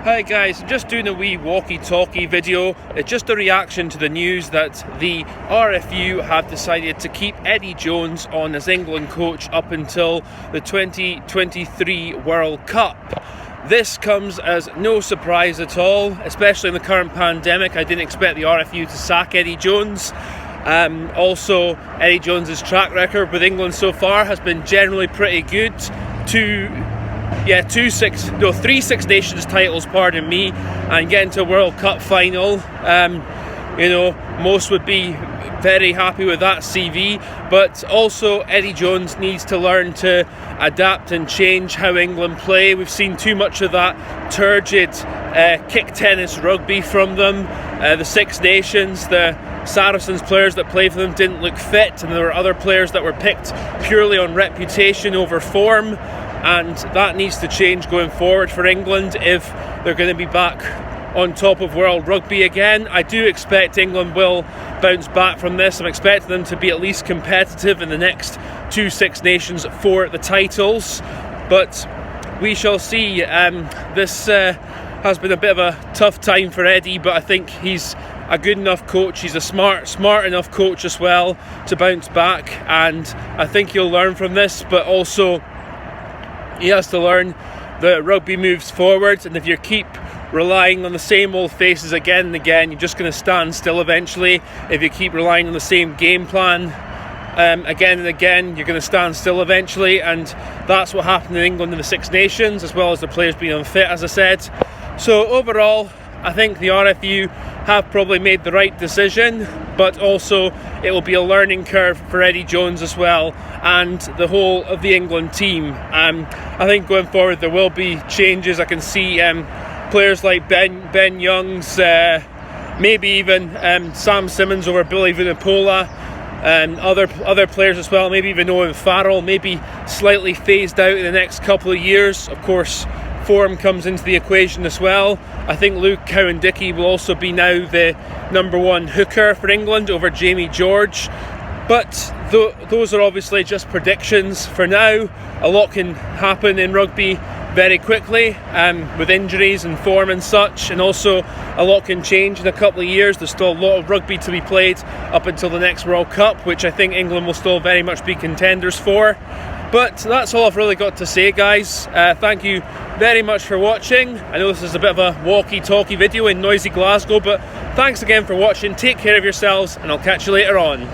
Hi guys, just doing a wee walkie-talkie video. It's just a reaction to the news that the RFU have decided to keep Eddie Jones on as England coach up until the 2023 World Cup. This comes as no surprise at all, especially in the current pandemic. I didn't expect the RFU to sack Eddie Jones. Also, Eddie Jones's track record with England so far has been generally pretty good. Three Six Nations titles, pardon me, and getting to a World Cup final. Most would be very happy with that CV, but also Eddie Jones needs to learn to adapt and change how England play. We've seen too much of that turgid kick tennis rugby from them. The Six Nations, the Saracens players that play for them didn't look fit, and there were other players that were picked purely on reputation over form. And that needs to change going forward for England if they're going to be back on top of World Rugby again. I do expect England will bounce back from this. I'm expecting them to be at least competitive in the next two Six Nations for the titles. But we shall see. This has been a bit of a tough time for Eddie, but I think he's a good enough coach. He's a smart enough coach as well to bounce back. And I think he'll learn from this, but also he has to learn that rugby moves forward, and if you keep relying on the same old faces again and again, you're just going to stand still eventually. If you keep relying on the same game plan again and again, you're going to stand still eventually, and that's what happened in England in the Six Nations, as well as the players being unfit, as I said. So overall, I think the RFU have probably made the right decision, but also it will be a learning curve for Eddie Jones as well, and the whole of the England team. I think going forward there will be changes. I can see players like Ben Youngs, maybe even Sam Simmons over Billy Vunipola, and other players as well, maybe even Owen Farrell, maybe slightly phased out in the next couple of years. Of course, form comes into the equation as well. I think Luke Cowan-Dickie will also be now the number one hooker for England over Jamie George. But those are obviously just predictions for now. A lot can happen in rugby very quickly with injuries and form and such, and also a lot can change in a couple of years. There's still a lot of rugby to be played up until the next World Cup, which I think England will still very much be contenders for. But that's all I've really got to say, guys. Thank you very much for watching. I know this is a bit of a walkie-talkie video in noisy Glasgow, but thanks again for watching. Take care of yourselves, and I'll catch you later on.